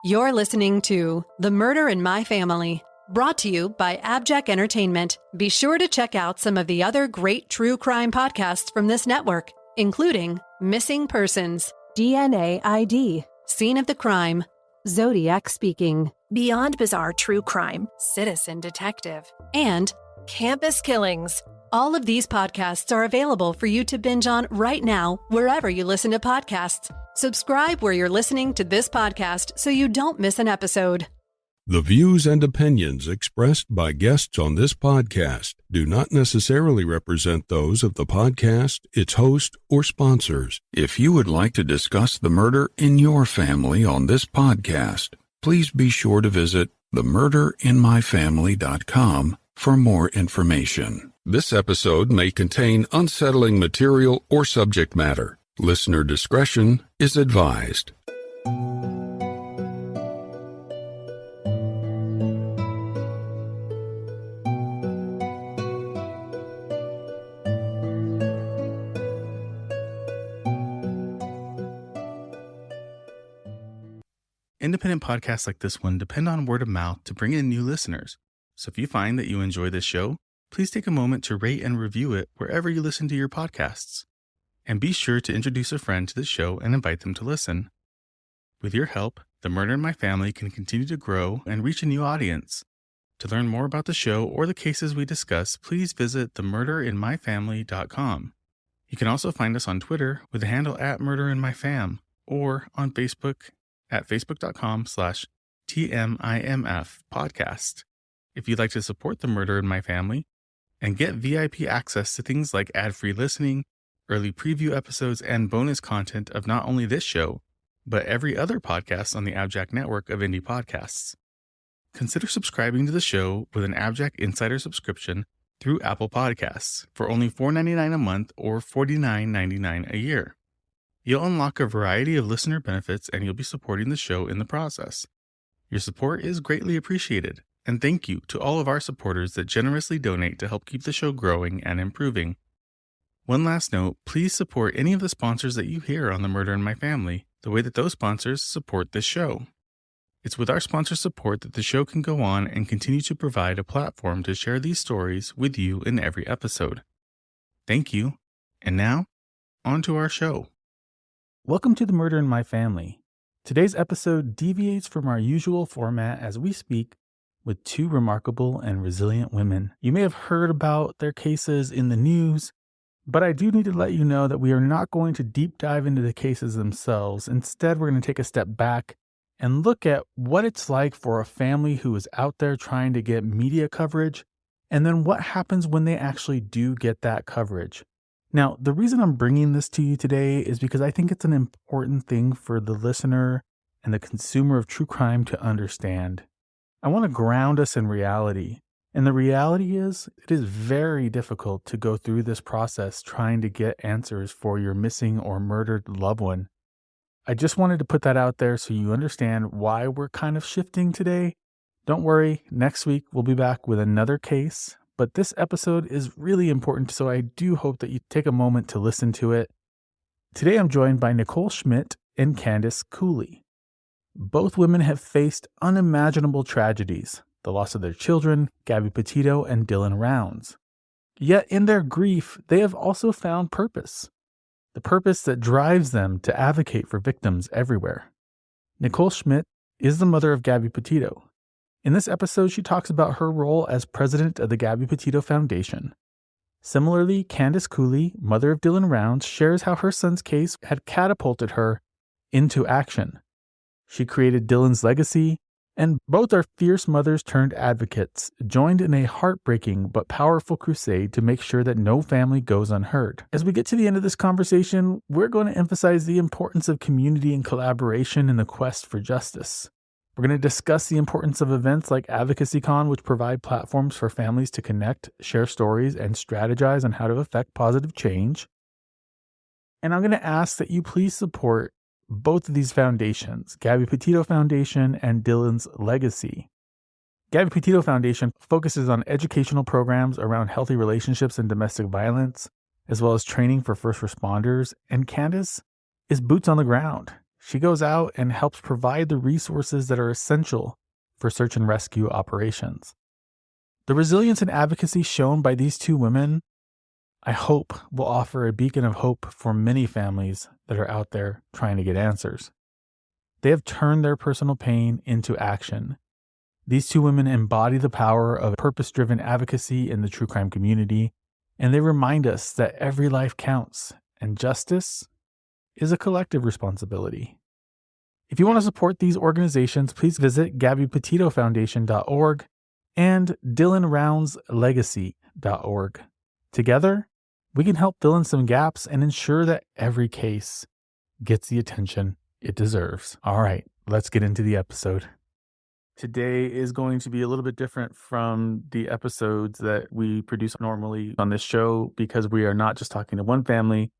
You're listening to The Murder in My Family, brought to you by AbJack Entertainment. Be sure to check out some of the other great true crime podcasts from this network, including Missing Persons, DNA ID, Scene of the Crime, Zodiac Speaking, Beyond Bizarre True Crime, Citizen Detective, and Campus Killings. all of these podcasts are available for you to binge on right now, wherever you listen to podcasts. Subscribe where you're listening to this podcast so you don't miss an episode. The views and opinions expressed by guests on this podcast do not necessarily represent those of the podcast, its host, or sponsors. If you would like to discuss the murder in your family on this podcast, please be sure to visit themurderinmyfamily.com for more information. This episode may contain unsettling material or subject matter. Listener discretion is advised. Independent podcasts like this one depend on word of mouth to bring in new listeners. So if you find that you enjoy this show, please take a moment to rate and review it wherever you listen to your podcasts. And be sure to introduce a friend to the show and invite them to listen. With your help, The Murder in My Family can continue to grow and reach a new audience. To learn more about the show or the cases we discuss, please visit themurderinmyfamily.com. You can also find us on Twitter with the handle @murderinmyfam or on Facebook at facebook.com/TMIMF podcast. If you'd like to support The Murder in My Family and get VIP access to things like ad-free listening, early preview episodes, and bonus content of not only this show, but every other podcast on the AbJack network of indie podcasts, consider subscribing to the show with an AbJack Insider subscription through Apple Podcasts for only $4.99 a month or $49.99 a year. You'll unlock a variety of listener benefits and you'll be supporting the show in the process. Your support is greatly appreciated, and thank you to all of our supporters that generously donate to help keep the show growing and improving. One last note, please support any of the sponsors that you hear on The Murder in My Family the way that those sponsors support this show. It's with our sponsor support that the show can go on and continue to provide a platform to share these stories with you in every episode. Thank you. And now, on to our show. Welcome to The Murder in My Family. Today's episode deviates from our usual format as we speak with two remarkable and resilient women. You may have heard about their cases in the news, but I do need to let you know that we are not going to deep dive into the cases themselves. Instead, we're going to take a step back and look at what it's like for a family who is out there trying to get media coverage, and then what happens when they actually do get that coverage. Now, the reason I'm bringing this to you today is because I think it's an important thing for the listener and the consumer of true crime to understand. I want to ground us in reality. And the reality is, it is very difficult to go through this process trying to get answers for your missing or murdered loved one. I just wanted to put that out there so you understand why we're kind of shifting today. Don't worry, next week we'll be back with another case, but this episode is really important, so I do hope that you take a moment to listen to it. Today I'm joined by Nicole Schmidt and Candice Cooley. Both women have faced unimaginable tragedies. The loss of their children, Gabby Petito and Dylan Rounds. Yet in their grief, they have also found purpose. The purpose that drives them to advocate for victims everywhere. Nicole Schmidt is the mother of Gabby Petito. In this episode, she talks about her role as president of the Gabby Petito Foundation. Similarly, Candice Cooley, mother of Dylan Rounds, shares how her son's case had catapulted her into action. She created Dylan's legacy, and both are fierce mothers turned advocates, joined in a heartbreaking but powerful crusade to make sure that no family goes unhurt. As we get to the end of this conversation, we're going to emphasize the importance of community and collaboration in the quest for justice. We're going to discuss the importance of events like AdvocacyCon, which provide platforms for families to connect, share stories, and strategize on how to affect positive change. And I'm going to ask that you please support both of these foundations, Gabby Petito Foundation and Dylan's Legacy. Gabby Petito Foundation focuses on educational programs around healthy relationships and domestic violence, as well as training for first responders, and Candice is boots on the ground. She goes out and helps provide the resources that are essential for search and rescue operations. The resilience and advocacy shown by these two women, I hope, will offer a beacon of hope for many families that are out there trying to get answers. They have turned their personal pain into action. These two women embody the power of purpose-driven advocacy in the true crime community, and they remind us that every life counts, and justice is a collective responsibility. If you want to support these organizations, please visit GabbyPetitoFoundation.org and DylanRoundsLegacy.org. Together, we can help fill in some gaps and ensure that every case gets the attention it deserves. All right, let's get into the episode. Today is going to be a little bit different from the episodes that we produce normally on this show because we are not just talking to one family,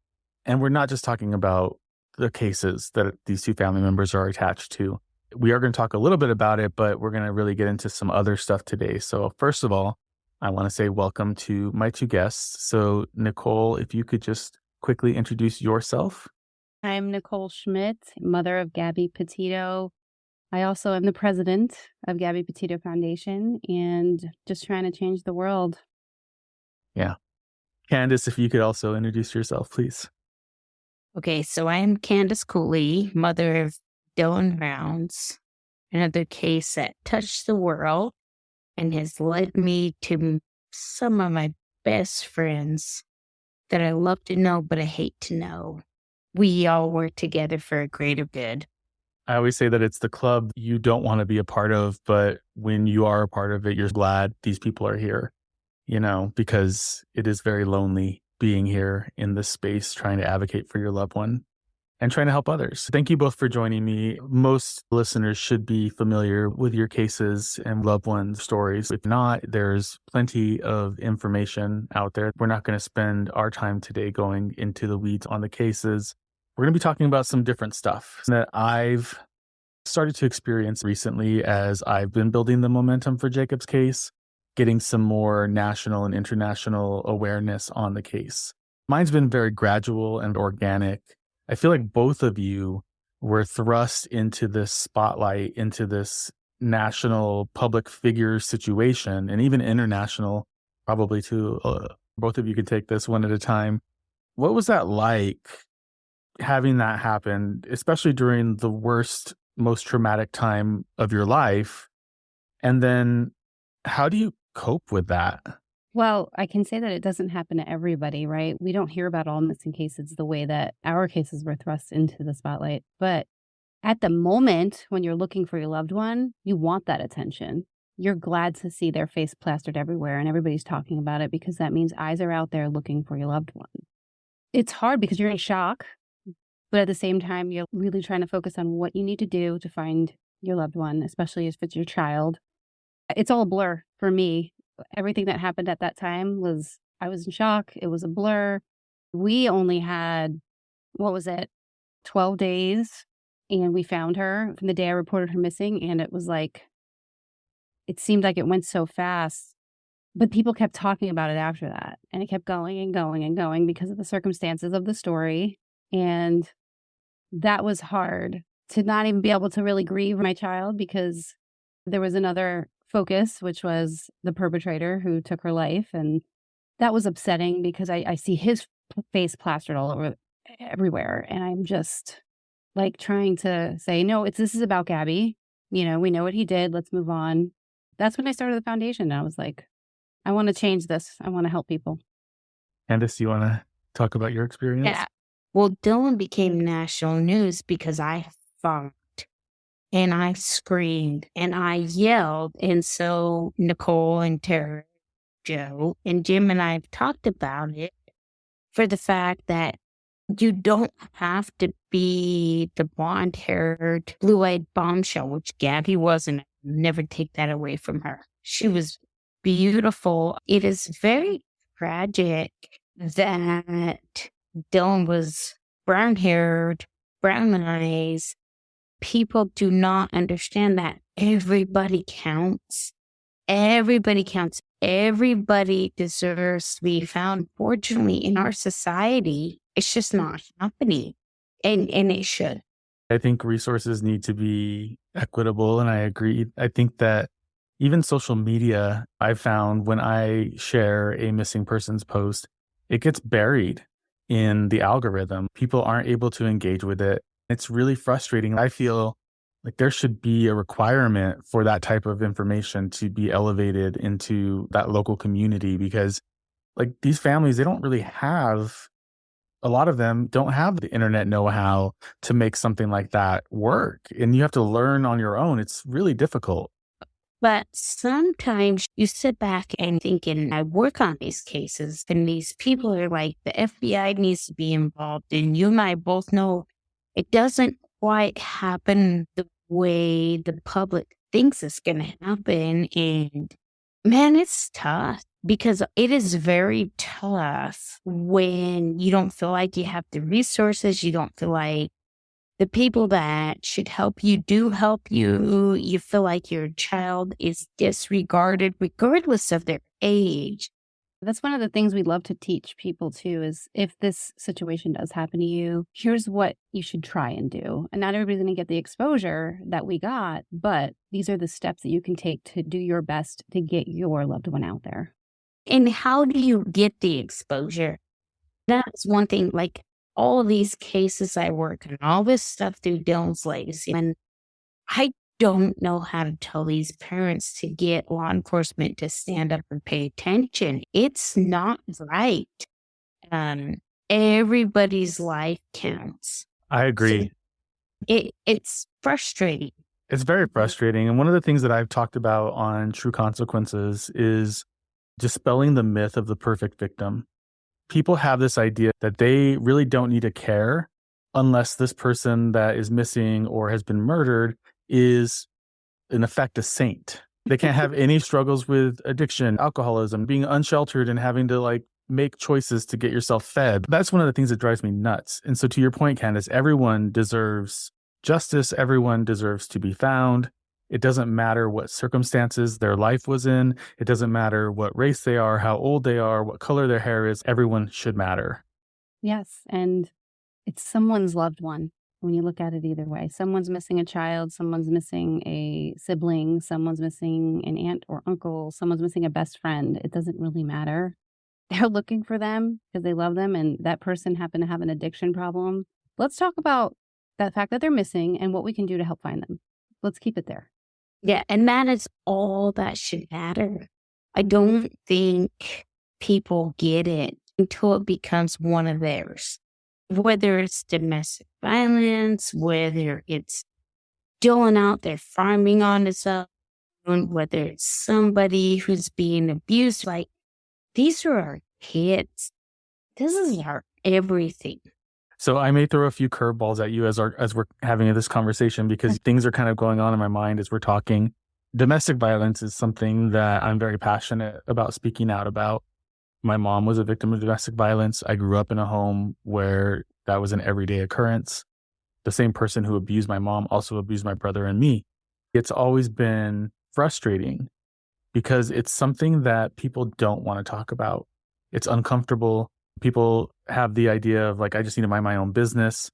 and we're not just talking about the cases that these two family members are attached to. We are going to talk a little bit about it, but we're going to really get into some other stuff today. So first of all, I want to say welcome to my two guests. So Nicole, if you could just quickly introduce yourself. I'm Nicole Schmidt, mother of Gabby Petito. I also am the president of Gabby Petito Foundation and just trying to change the world. Yeah. Candice, if you could also introduce yourself, please. Okay, so I am Candice Cooley, mother of Dylan Rounds, another case that touched the world and has led me to some of my best friends that I love to know, but I hate to know. We all work together for a greater good. I always say that it's the club you don't want to be a part of, but when you are a part of it, you're glad these people are here, because it is very lonely being here in this space, trying to advocate for your loved one and trying to help others. Thank you both for joining me. Most listeners should be familiar with your cases and loved ones' stories. If not, there's plenty of information out there. We're not going to spend our time today going into the weeds on the cases. We're going to be talking about some different stuff that I've started to experience recently as I've been building the momentum for Jacob's case, getting some more national and international awareness on the case. Mine's been very gradual and organic. I feel like both of you were thrust into this spotlight, into this national public figure situation, and even international, probably too. Both of you could take this one at a time. What was that like, having that happen, especially during the worst, most traumatic time of your life? And then how do you cope with that? Well, I can say that it doesn't happen to everybody, right? We don't hear about all missing cases the way that our cases were thrust into the spotlight. But at the moment when you're looking for your loved one, you want that attention. You're glad to see their face plastered everywhere and everybody's talking about it because that means eyes are out there looking for your loved one. It's hard because you're in shock, but at the same time, you're really trying to focus on what you need to do to find your loved one, especially if it's your child. It's all a blur for me. Everything that happened at that time I was in shock. It was a blur. We only had, 12 days, and we found her from the day I reported her missing. And it seemed like it went so fast, but people kept talking about it after that. And it kept going and going and going because of the circumstances of the story. And that was hard to not even be able to really grieve my child because there was another focus, which was the perpetrator who took her life. And that was upsetting because I see his face plastered all over everywhere. And I'm just trying to say, no, this is about Gabby. We know what he did. Let's move on. That's when I started the foundation. I was like, I want to change this. I want to help people. Candice, do you want to talk about your experience? Yeah. Well, Dylan became national news because I fought and I screamed and I yelled. And so Nicole and Tara, Joe and Jim and I have talked about it for the fact that you don't have to be the blonde-haired, blue-eyed bombshell, which Gabby wasn't. Never take that away from her. She was beautiful. It is very tragic that Dylan was brown-haired, brown eyes. People do not understand that everybody counts. Everybody counts. Everybody deserves to be found. Fortunately, in our society, it's just not happening. And it should. I think resources need to be equitable, and I agree. I think that even social media, I've found when I share a missing persons post, it gets buried in the algorithm. People aren't able to engage with it. It's really frustrating. I feel like there should be a requirement for that type of information to be elevated into that local community, because like these families, they don't really have, a lot of them don't have the internet know-how to make something like that work. And you have to learn on your own. It's really difficult. But sometimes you sit back and think, and I work on these cases, and these people are like, the FBI needs to be involved. And you and I both know it doesn't quite happen the way the public thinks it's going to happen. And man, it's tough, because it is very tough when you don't feel like you have the resources, you don't feel like the people that should help you do help you. You feel like your child is disregarded regardless of their age. That's one of the things we love to teach people too, is if this situation does happen to you, here's what you should try and do. And not everybody's going to get the exposure that we got, but these are the steps that you can take to do your best to get your loved one out there. And how do you get the exposure? That's one thing, like all of these cases I work on, all this stuff through Dylan's Legacy, and I don't know how to tell these parents to get law enforcement to stand up and pay attention. It's not right. Everybody's life counts. I agree. So it's frustrating. It's very frustrating. And one of the things that I've talked about on True Consequences is dispelling the myth of the perfect victim. People have this idea that they really don't need to care unless this person that is missing or has been murdered is, in effect, a saint. They can't have any struggles with addiction, alcoholism, being unsheltered and having to like make choices to get yourself fed. That's one of the things that drives me nuts. And so to your point, Candice, everyone deserves justice. Everyone deserves to be found. It doesn't matter what circumstances their life was in. It doesn't matter what race they are, how old they are, what color their hair is. Everyone should matter. Yes. And it's someone's loved one when you look at it either way. Someone's missing a child, someone's missing a sibling, someone's missing an aunt or uncle, someone's missing a best friend. It doesn't really matter. They're looking for them because they love them, and that person happened to have an addiction problem. Let's talk about the fact that they're missing and what we can do to help find them. Let's keep it there. Yeah, and that is all that should matter. I don't think people get it until it becomes one of theirs. Whether it's domestic violence, whether it's Dylan out there farming on his own, whether it's somebody who's being abused. Like, these are our kids. This is our everything. So I may throw a few curveballs at you as we're having this conversation, because things are kind of going on in my mind as we're talking. Domestic violence is something that I'm very passionate about speaking out about. My mom was a victim of domestic violence. I grew up in a home where that was an everyday occurrence. The same person who abused my mom also abused my brother and me. It's always been frustrating because it's something that people don't want to talk about. It's uncomfortable. People have the idea of like, I just need to mind my own business.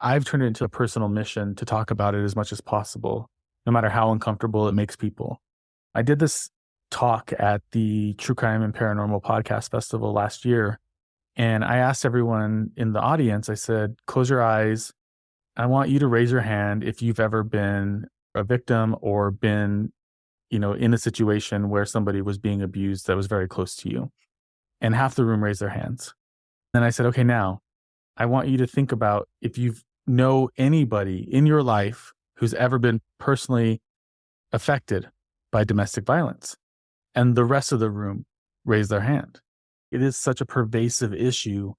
I've turned it into a personal mission to talk about it as much as possible, no matter how uncomfortable it makes people. I did this talk at the True Crime and Paranormal Podcast Festival last year, and I asked everyone in the audience, I said, close your eyes. I want you to raise your hand if you've ever been a victim or been, in a situation where somebody was being abused that was very close to you. And half the room raised their hands. Then I said, okay, now I want you to think about if you know anybody in your life who's ever been personally affected by domestic violence. And the rest of the room raised their hand. It is such a pervasive issue,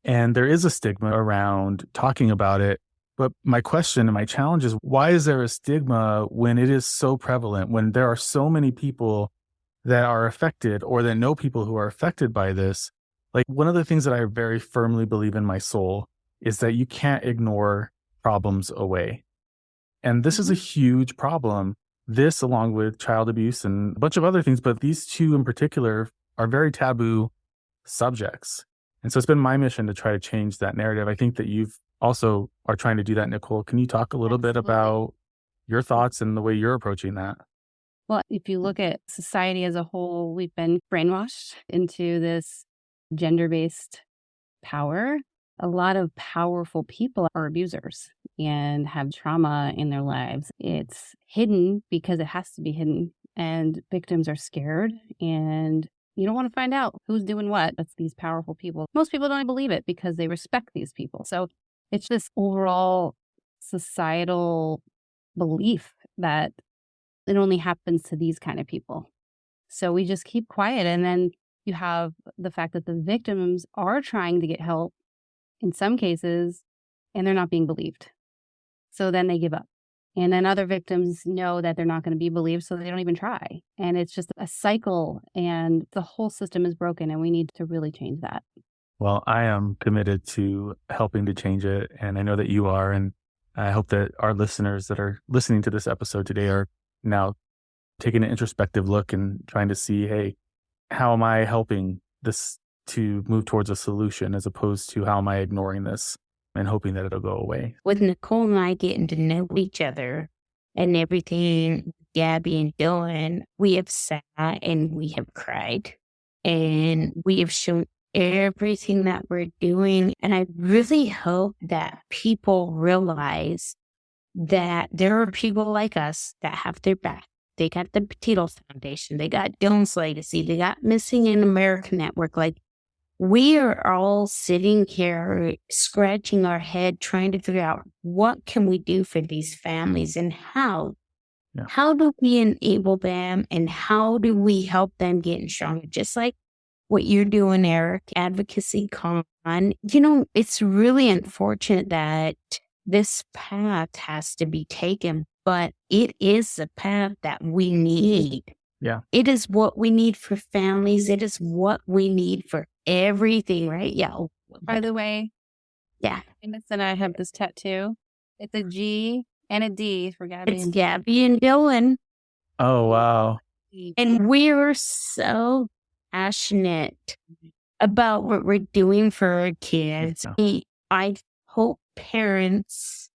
and there is a stigma around talking about it. But my question and my challenge is, why is there a stigma when it is so prevalent, when there are so many people that are affected or that know people who are affected by this? Like, one of the things that I very firmly believe in my soul is that you can't ignore problems away. And this is a huge problem. This, along with child abuse and a bunch of other things, but these two in particular are very taboo subjects. And so it's been my mission to try to change that narrative. I think that you've also are trying to do that, Nicole. Can you talk a little bit about your thoughts and the way you're approaching that? Well, if you look at society as a whole, we've been brainwashed into this gender-based power. A lot of powerful people are abusers and have trauma in their lives. It's hidden because it has to be hidden, and victims are scared, and you don't want to find out who's doing what. That's these powerful people. Most people don't believe it because they respect these people. So it's this overall societal belief that it only happens to these kind of people. So we just keep quiet. And then you have the fact that the victims are trying to get help in some cases, and they're not being believed. So then they give up. And then other victims know that they're not going to be believed, so they don't even try. And it's just a cycle, and the whole system is broken, and we need to really change that. Well, I am committed to helping to change it, and I know that you are. And I hope that our listeners that are listening to this episode today are now taking an introspective look and trying to see, hey, how am I helping this to move towards a solution, as opposed to how am I ignoring this and hoping that it'll go away? With Nicole and I getting to know each other and everything, Gabby and Dylan, we have sat and we have cried, and we have shown everything that we're doing. And I really hope that people realize that there are people like us that have their back. They got the Petito Foundation. They got Dylan's Legacy. They got Missing in America Network. Like, we are all sitting here scratching our head trying to figure out what can we do for these families, and how. Yeah. How do we enable them, and how do we help them get stronger? Just like what you're doing, Eric, Advocacy Con. You know, it's really unfortunate that this path has to be taken, but it is the path that we need. Yeah. It is what we need for families. It is what we need for everything, right? Yeah. By the way, Yeah. Candice and I have this tattoo. It's a G and a D for Gabby. It's Gabby and Dylan. Oh, wow. And we're so passionate about what we're doing for our kids. Yeah. I hope parents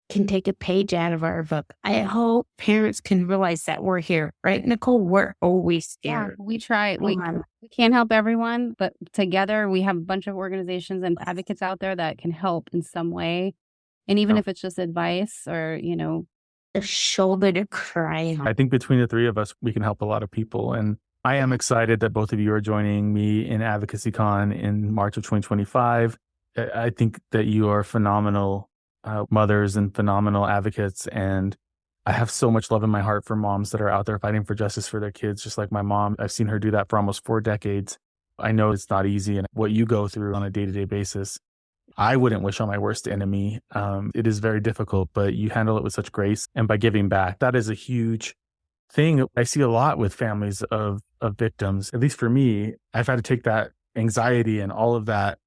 can take a page out of our book. I hope parents can realize that we're here, right, Nicole? We're always Yeah, here. we try. We can't help everyone, but together we have a bunch of organizations and advocates out there that can help in some way. And even if it's just advice or, you know, A shoulder to cry on. I think between the three of us, we can help a lot of people. And I am excited that both of you are joining me in Advocacy Con in March of 2025. I think that you are phenomenal mothers and phenomenal advocates. And I have so much love in my heart for moms that are out there fighting for justice for their kids, just like my mom. I've seen her do that for almost 4 decades. I know it's not easy, and what you go through on a day-to-day basis, I wouldn't wish on my worst enemy. It is very difficult, but you handle it with such grace and by giving back. That is a huge thing I see a lot with families of victims. At least for me, I've had to take that anxiety and all of that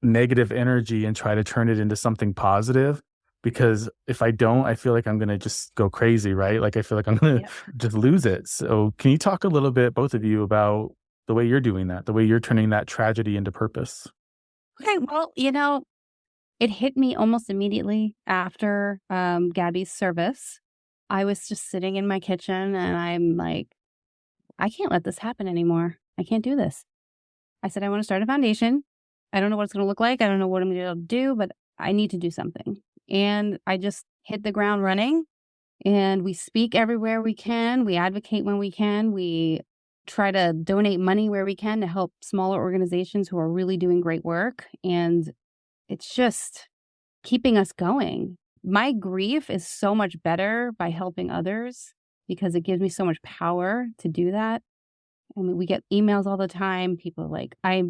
negative energy and try to turn it into something positive, because if I don't, I feel like I'm going to just go crazy, right? Like I feel like I'm going to just lose it. So can you talk a little bit, both of you, about the way you're doing that, the way you're turning that tragedy into purpose? okay, well, you know, it hit me almost immediately after Gabby's service. I was just sitting in my kitchen and I'm like, I can't let this happen anymore. I can't do this. I said, I want to start a foundation. I don't know what it's going to look like. I don't know what I'm going to be able to do, but I need to do something. And I just hit the ground running, and we speak everywhere we can. We advocate when we can. We try to donate money where we can to help smaller organizations who are really doing great work. And it's just keeping us going. My grief is so much better by helping others because it gives me so much power to do that. I mean, we get emails all the time. People are like, I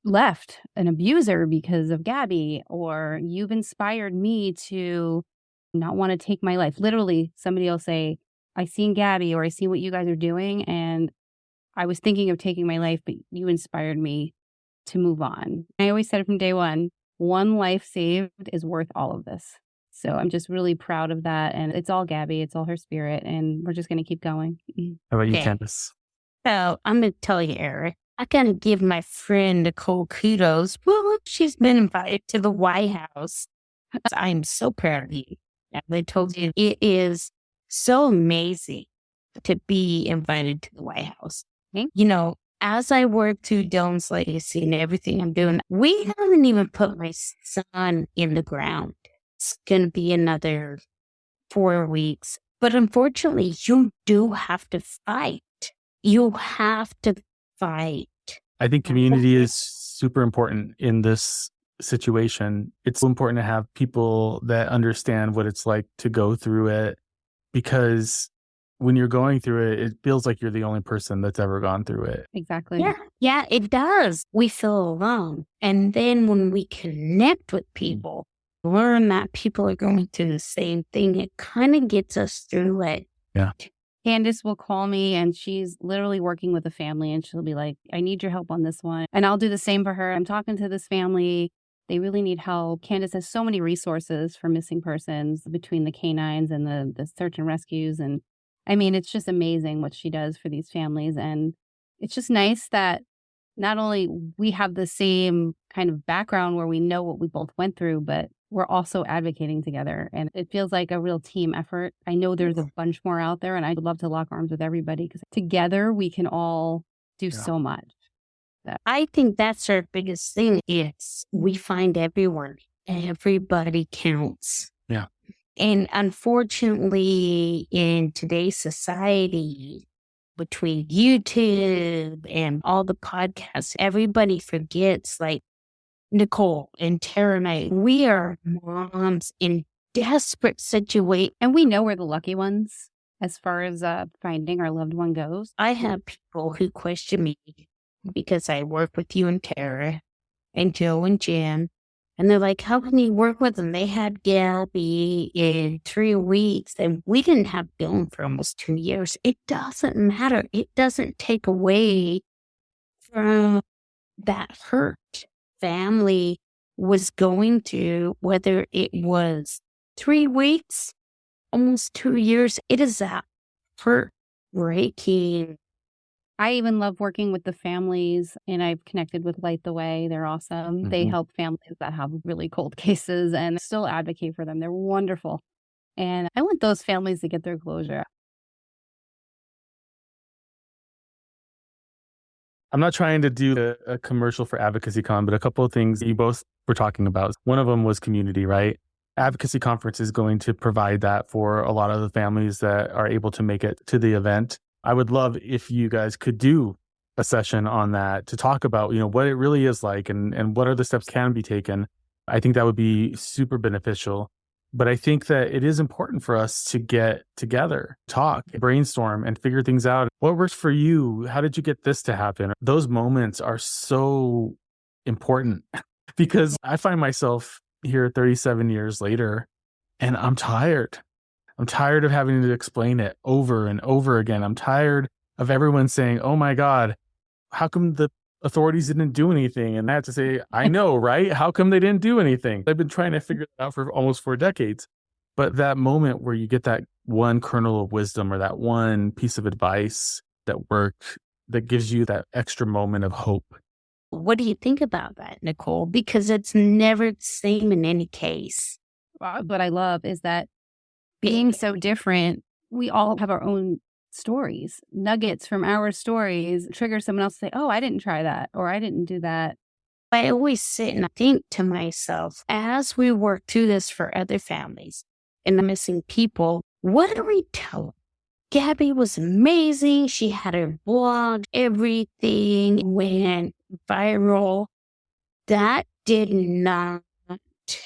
left an abuser because of Gabby, or you've inspired me to not want to take my life. Literally, somebody will say, I seen Gabby, or I see what you guys are doing, and I was thinking of taking my life, but you inspired me to move on. I always said it from day one life saved is worth all of this. So I'm just really proud of that. And it's all Gabby. It's all her spirit. And we're just going to keep going. How about you, Okay. Candice? So I'm going to tell you, Eric, I got to give my friend Nicole kudos. Well, she's been invited to the White House I'm so proud of you. As I told you, it is so amazing to be invited to the White House. You know, as I work through Dylan's legacy and everything I'm doing, we haven't even put my son in the ground. It's going to be another 4 weeks. But unfortunately, you do have to fight. You have to fight. I think community is super important in this situation. It's important to have people that understand what it's like to go through it, because when you're going through it, it feels like you're the only person that's ever gone through it. Exactly. Yeah, it does. We feel alone. And then when we connect with people, learn that people are going through the same thing, it kind of gets us through it. Yeah. Candice will call me and she's literally working with a family and she'll be like, I need your help on this one. And I'll do the same for her. I'm talking to this family. They really need help. Candice has so many resources for missing persons between the canines and the search and rescues. And I mean, it's just amazing what she does for these families. And it's just nice that not only we have the same kind of background where we know what we both went through, but we're also advocating together. And it feels like a real team effort. I know there's a bunch more out there and I'd love to lock arms with everybody because together we can all do so much. I think that's our biggest thing is we find everyone. Everybody counts. Yeah. And unfortunately, in today's society, between YouTube and all the podcasts, everybody forgets, like Nicole and Tara and I, we are moms in desperate situations. And we know we're the lucky ones as far as finding our loved one goes. I have people who question me because I work with you and Tara and Joe and Jim. And they're like, how can you work with them? They had Gabby in 3 weeks and we didn't have Dylan for almost 2 years. It doesn't matter. It doesn't take away from that hurt family was going through, whether it was 3 weeks, almost 2 years. It is that heartbreaking. I even love working with the families, and I've connected with Light the Way. They're awesome. Mm-hmm. They help families that have really cold cases and still advocate for them. They're wonderful. And I want those families to get their closure. I'm not trying to do a commercial for AdvocacyCon, but a couple of things you both were talking about. One of them was community, right? Advocacy Conference is going to provide that for a lot of the families that are able to make it to the event. I would love if you guys could do a session on that to talk about, what it really is like and what are the steps can be taken. I think that would be super beneficial. But I think that it is important for us to get together, talk, brainstorm, and figure things out. What works for you? How did you get this to happen? Those moments are so important because I find myself here 37 years later and I'm tired. I'm tired of having to explain it over and over again. I'm tired of everyone saying, oh my God, how come the authorities didn't do anything? And I have to say, I know, right? How come they didn't do anything? I've been trying to figure it out for almost 4 decades. But that moment where you get that one kernel of wisdom or that one piece of advice that worked, that gives you that extra moment of hope. What do you think about that, Nicole? Because it's never the same in any case. What I love is that being so different, we all have our own stories, nuggets from our stories trigger someone else to say, oh, I didn't try that, or I didn't do that. I always sit and think to myself, as we work through this for other families and the missing people, what do we tell them? Gabby was amazing. She had her blog, everything went viral. That did not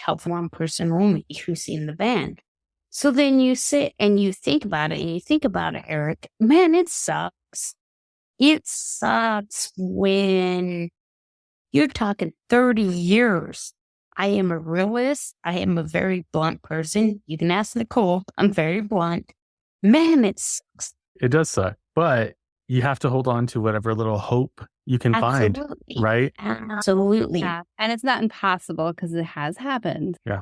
help one person only who's seen the band. So then you sit and you think about it, and you think about it, Eric. Man, it sucks. It sucks when you're talking 30 years. I am a realist. I am a very blunt person. You can ask Nicole. I'm very blunt. Man, it sucks. It does suck, but you have to hold on to whatever little hope you can find, right? Absolutely. Yeah. And it's not impossible because it has happened. Yeah.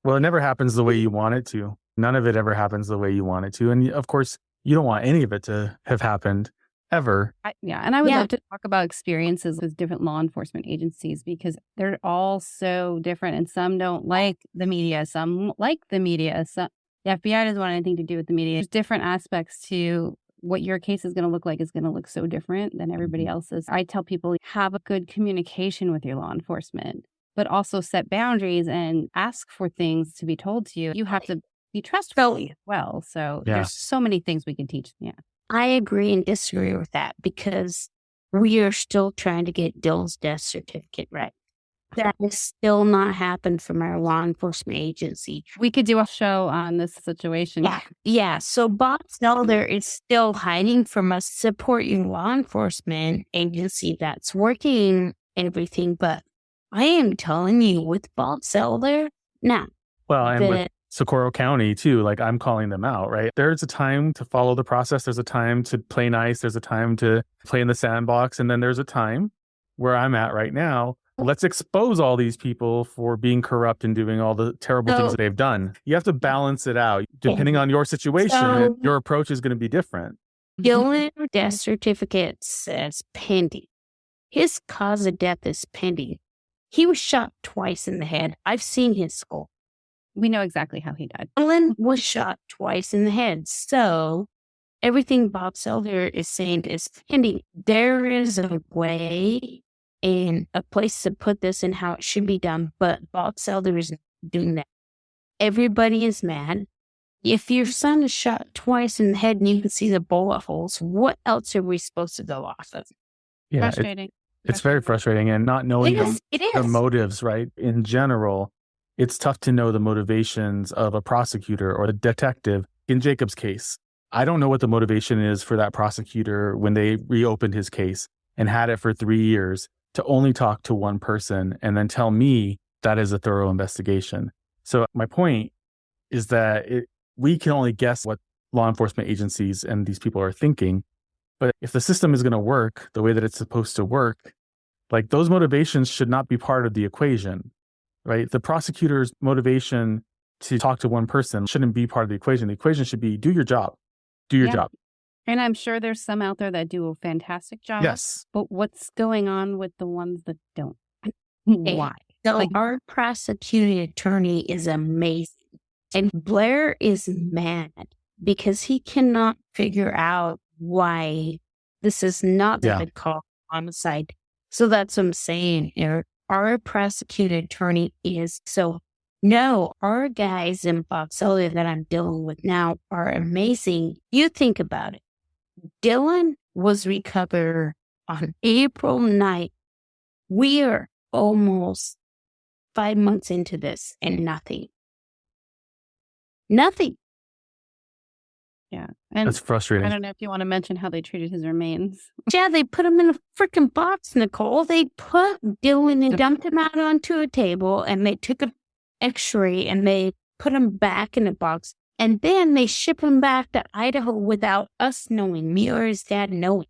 Well, it never happens the way you want it to. None of it ever happens the way you want it to. And of course, you don't want any of it to have happened. ever. And I would Yeah. love to talk about experiences with different law enforcement agencies because they're all so different and some don't like the media, some like the media. Some, the FBI doesn't want anything to do with the media. There's different aspects to what your case is going to look like is going to look so different than everybody else's. I tell people have a good communication with your law enforcement, but also set boundaries and ask for things to be told to you. You have to be trustworthy as well. So there's so many things we can teach. Yeah. I agree and disagree with that because we are still trying to get Dylan's death certificate right. That has still not happened from our law enforcement agency. We could do a show on this situation. Yeah. So Bob Zelder is still hiding from us supporting law enforcement agency that's working everything. But I am telling you, with Bob Zelder, now. Well, and with Socorro County too, like I'm calling them out, right? There's a time to follow the process. There's a time to play nice. There's a time to play in the sandbox. And then there's a time where I'm at right now. Let's expose all these people for being corrupt and doing all the terrible things that they've done. You have to balance it out. Depending on your situation, your approach is going to be different. Dylan's death certificate says pending. His cause of death is pending. He was shot twice in the head. I've seen his skull. We know exactly how he died. Dylan was shot twice in the head. So everything Bob Zelder is saying is pending. There is a way and a place to put this and how it should be done, but Bob Zelder isn't doing that. Everybody is mad. If your son is shot twice in the head and you can see the bullet holes, what else are we supposed to go off of? Yeah, Frustrating. It's very frustrating, and not knowing It the is. motives, right? In general, it's tough to know the motivations of a prosecutor or a detective. In Jacob's case, I don't know what the motivation is for that prosecutor when they reopened his case and had it for 3 years to only talk to one person and then tell me that is a thorough investigation. So my point is that we can only guess what law enforcement agencies and these people are thinking. But if the system is going to work the way that it's supposed to work, like those motivations should not be part of the equation, right? The prosecutor's motivation to talk to one person shouldn't be part of the equation. The equation should be do your job. Do your job. And I'm sure there's some out there that do a fantastic job. Yes. But what's going on with the ones that don't? Why? So our prosecuting attorney is amazing. And Blair is mad because he cannot figure out why this is not what they call homicide. So that's what I'm saying, Eric. Our prosecuting attorney is our guys in Bob Zelder that I'm dealing with now are amazing. You think about it. Dylan was recovered on April 9th. We are almost 5 months into this and nothing. Nothing. Yeah. And that's frustrating. I don't know if you want to mention how they treated his remains. Yeah, they put him in a freaking box, Nicole. They put Dylan and dumped him out onto a table and they took an x-ray and they put him back in a box. And then they ship him back to Idaho without us knowing, me or his dad knowing.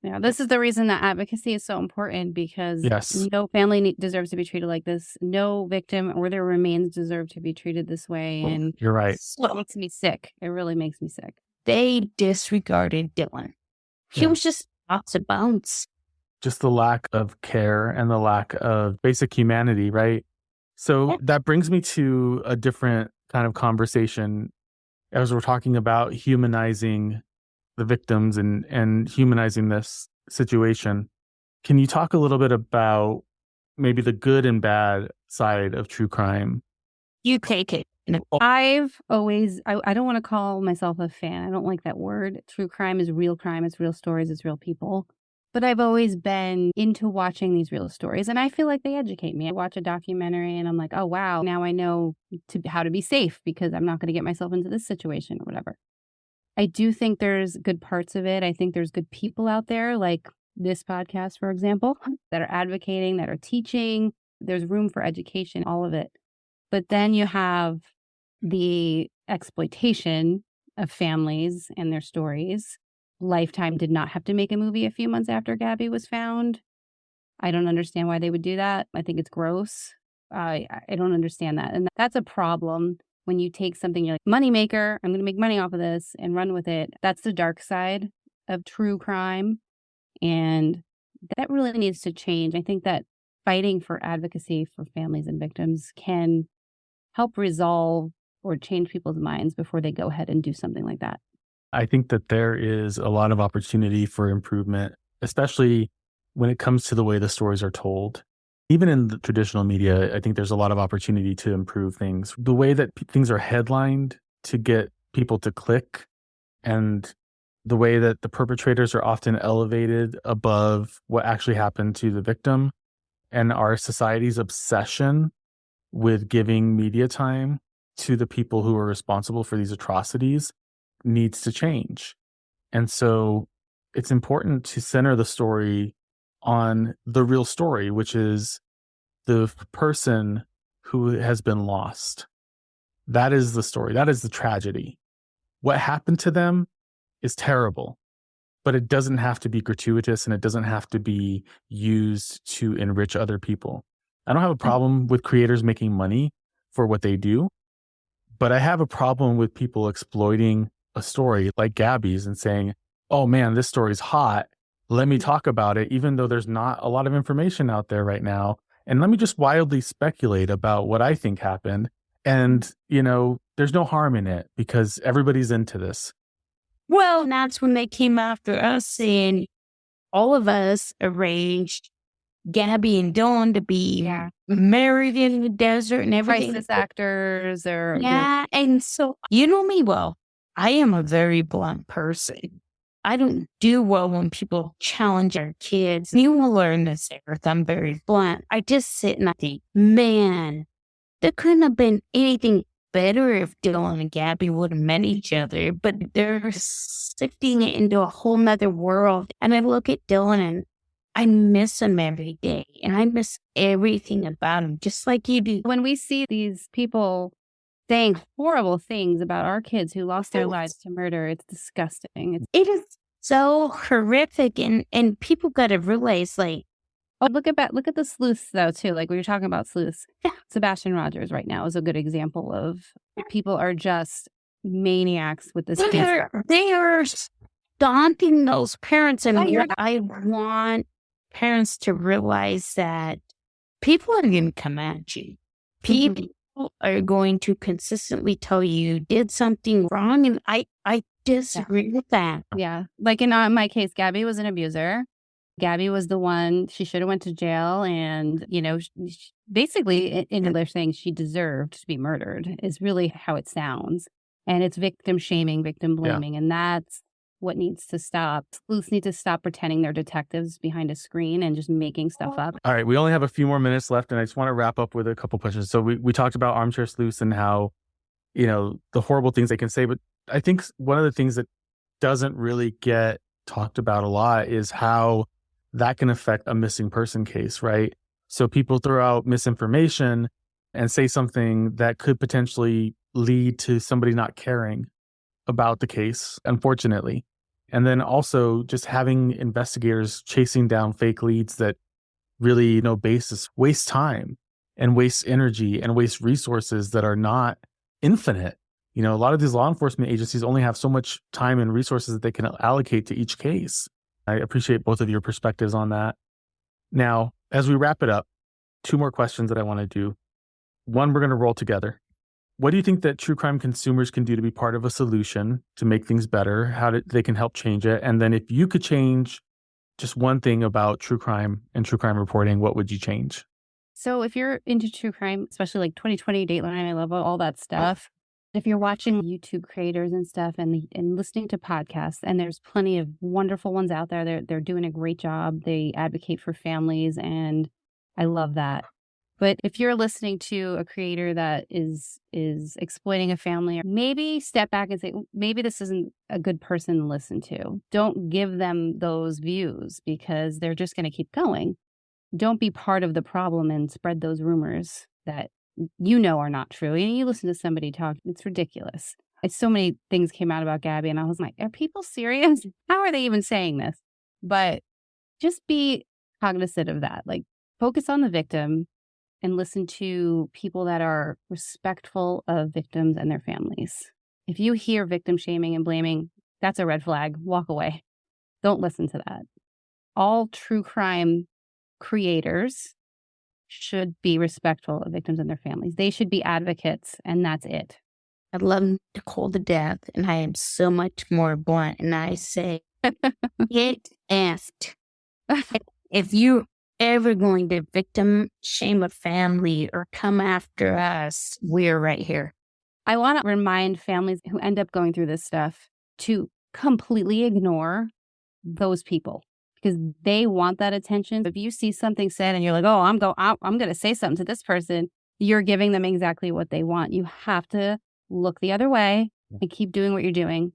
Yeah, this is the reason that advocacy is so important because no family deserves to be treated like this. No victim or their remains deserve to be treated this way. And you're right. It makes me sick. It really makes me sick. They disregarded Dylan. He was just lots of bones. Just the lack of care and the lack of basic humanity, right? So that brings me to a different kind of conversation as we're talking about humanizing the victims and humanizing this situation. Can you talk a little bit about maybe the good and bad side of true crime? You take it. I've always, I don't want to call myself a fan. I don't like that word. True crime is real crime. It's real stories. It's real people. But I've always been into watching these real stories. And I feel like they educate me. I watch a documentary and I'm like, oh, wow, now I know how to be safe because I'm not going to get myself into this situation or whatever. I do think there's good parts of it. I think there's good people out there, like this podcast, for example, that are advocating, that are teaching. There's room for education, all of it. But then you have the exploitation of families and their stories. Lifetime did not have to make a movie a few months after Gabby was found. I don't understand why they would do that. I think it's gross. I don't understand that. And that's a problem when you take something, you're like, moneymaker, I'm going to make money off of this and run with it. That's the dark side of true crime. And that really needs to change. I think that fighting for advocacy for families and victims can help resolve or change people's minds before they go ahead and do something like that. I think that there is a lot of opportunity for improvement, especially when it comes to the way the stories are told. Even in the traditional media, I think there's a lot of opportunity to improve things. The way that things are headlined to get people to click, and the way that the perpetrators are often elevated above what actually happened to the victim, and our society's obsession with giving media time to the people who are responsible for these atrocities needs to change. And so it's important to center the story on the real story, which is the person who has been lost. That is the story. That is the tragedy. What happened to them is terrible, but it doesn't have to be gratuitous, and it doesn't have to be used to enrich other people. I don't have a problem with creators making money for what they do, but I have a problem with people exploiting a story like Gabby's and saying, oh man, this story's hot. Let me talk about it, even though there's not a lot of information out there right now. And let me just wildly speculate about what I think happened. And, there's no harm in it because everybody's into this. Well, that's when they came after us, and all of us arranged Gabby and Dawn to be married in the desert and everything. Crisis actors or and so you know me well. I am a very blunt person. I don't do well when people challenge our kids. You will learn this, Eric. I'm very blunt. I just sit and I think, man, there couldn't have been anything better if Dylan and Gabby would have met each other, but they're sifting it into a whole nother world. And I look at Dylan and I miss him every day, and I miss everything about him, just like you do. When we see these people saying horrible things about our kids who lost their lives to murder, it's disgusting. It is so horrific, and people got to realize, like, look at the sleuths though too. Like we were talking about sleuths. Sebastian Rogers right now is a good example of people are just maniacs with this. They are daunting those parents, and I want parents to realize that people are going to come at you. People are going to consistently tell you did something wrong, and I disagree with that. Yeah, like in my case, Gabby was an abuser. Gabby was the one, she should have went to jail, and, basically, they're saying she deserved to be murdered is really how it sounds. And it's victim shaming, victim blaming, and that's what needs to stop. Sleuths need to stop pretending they're detectives behind a screen and just making stuff up. All right, we only have a few more minutes left, and I just want to wrap up with a couple questions. So we talked about armchair sleuths and how, the horrible things they can say, but I think one of the things that doesn't really get talked about a lot is how that can affect a missing person case, right? So people throw out misinformation and say something that could potentially lead to somebody not caring about the case, unfortunately. And then also just having investigators chasing down fake leads that really, no basis, waste time and waste energy and waste resources that are not infinite. A lot of these law enforcement agencies only have so much time and resources that they can allocate to each case. I appreciate both of your perspectives on that. Now, as we wrap it up, 2 more questions that I want to do. One, we're going to roll together. What do you think that true crime consumers can do to be part of a solution to make things better? How they can help change it? And then if you could change just one thing about true crime and true crime reporting, what would you change? So if you're into true crime, especially like 2020 Dateline, I love all that stuff. If you're watching YouTube creators and stuff and listening to podcasts, and there's plenty of wonderful ones out there, they're doing a great job. They advocate for families, and I love that. But if you're listening to a creator that is exploiting a family, maybe step back and say, maybe this isn't a good person to listen to. Don't give them those views because they're just going to keep going. Don't be part of the problem and spread those rumors that are not true. And you listen to somebody talk, it's ridiculous. So many things came out about Gabby, and I was like, are people serious? How are they even saying this? But just be cognizant of that. Like, focus on the victim and listen to people that are respectful of victims and their families. If you hear victim shaming and blaming, that's a red flag. Walk away. Don't listen to that. All true crime creators should be respectful of victims and their families. They should be advocates, and that's it. I love Nicole to death, and I am so much more blunt. And I say, get effed. If you're ever going to victim shame a family or come after us, we're right here. I want to remind families who end up going through this stuff to completely ignore those people because they want that attention. If you see something said and you're like, oh, I'm going to say something to this person, you're giving them exactly what they want. You have to look the other way and keep doing what you're doing.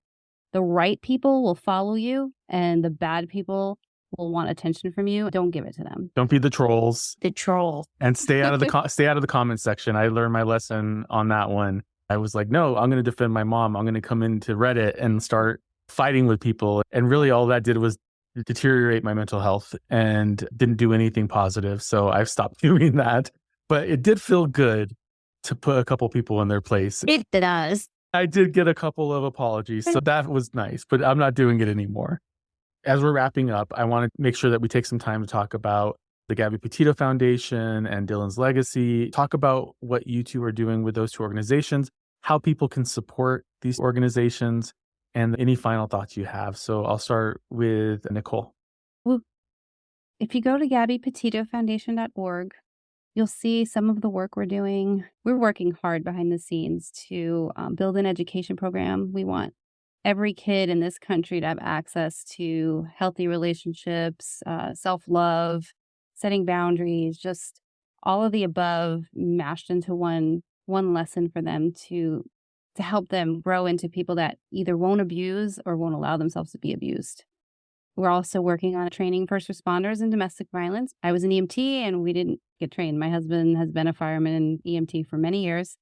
The right people will follow you and the bad people will want attention from you. Don't give it to them. Don't be the trolls. The troll. And stay out of the comments section. I learned my lesson on that one. I was like, no, I'm going to defend my mom. I'm going to come into Reddit and start fighting with people. And really all that did was deteriorate my mental health and didn't do anything positive. So I've stopped doing that. But it did feel good to put a couple people in their place. It does. I did get a couple of apologies. So that was nice, but I'm not doing it anymore. As we're wrapping up, I want to make sure that we take some time to talk about the Gabby Petito Foundation and Dylan's Legacy. Talk about what you two are doing with those two organizations, how people can support these organizations, and any final thoughts you have. So I'll start with Nicole. If you go to GabbyPetitoFoundation.org, you'll see some of the work we're doing. We're working hard behind the scenes to build an education program. We want every kid in this country to have access to healthy relationships, self-love, setting boundaries, just all of the above mashed into one lesson for them to help them grow into people that either won't abuse or won't allow themselves to be abused. We're also working on training first responders in domestic violence. I was an EMT and we didn't get trained. My husband has been a fireman and EMT for many years,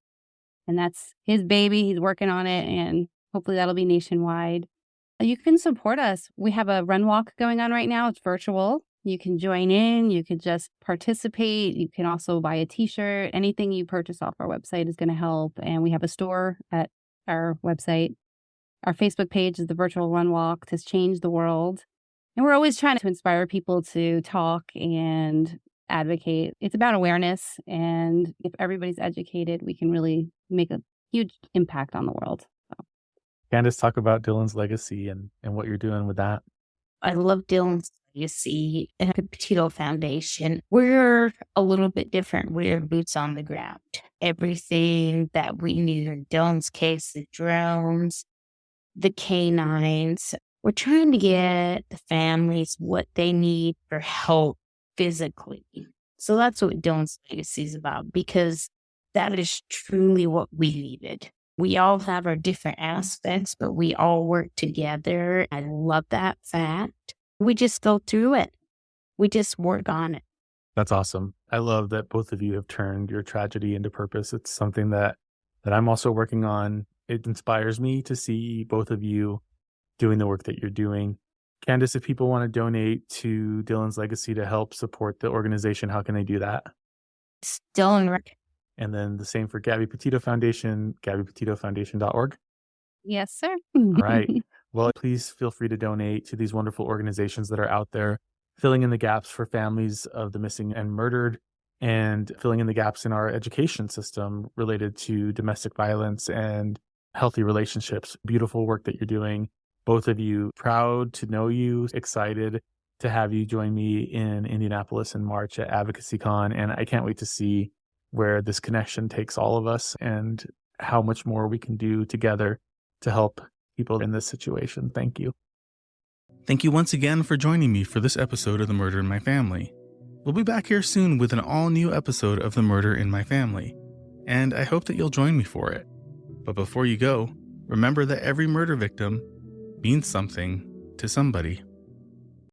and that's his baby. He's working on it, and hopefully that'll be nationwide. You can support us. We have a run walk going on right now. It's virtual. You can join in. You can just participate. You can also buy a t-shirt. Anything you purchase off our website is going to help. And we have a store at our website. Our Facebook page is the Virtual Run Walk to Change the World. And we're always trying to inspire people to talk and advocate. It's about awareness. And if everybody's educated, we can really make a huge impact on the world. Candice, talk about Dylan's Legacy and what you're doing with that. I love Dylan's Legacy and the Petito Foundation. We're a little bit different. We're boots on the ground. Everything that we need in Dylan's case, the drones, the canines. We're trying to get the families what they need for help physically. So that's what Dylan's Legacy is about, because that is truly what we needed. We all have our different aspects, but we all work together. I love that fact. We just go through it. We just work on it. That's awesome. I love that both of you have turned your tragedy into purpose. It's something that I'm also working on. It inspires me to see both of you doing the work that you're doing. Candice, if people want to donate to Dylan's Legacy to help support the organization, how can they do that? It's Dylan Rick. And then the same for Gabby Petito Foundation, GabbyPetitoFoundation.org. Yes, sir. All right. Well, please feel free to donate to these wonderful organizations that are out there, filling in the gaps for families of the missing and murdered, and filling in the gaps in our education system related to domestic violence and healthy relationships. Beautiful work that you're doing. Both of you, proud to know you, excited to have you join me in Indianapolis in March at AdvocacyCon. And I can't wait to see where this connection takes all of us and how much more we can do together to help people in this situation. Thank you. Thank you once again for joining me for this episode of The Murder in My Family. We'll be back here soon with an all-new episode of The Murder in My Family, and I hope that you'll join me for it. But before you go, remember that every murder victim means something to somebody.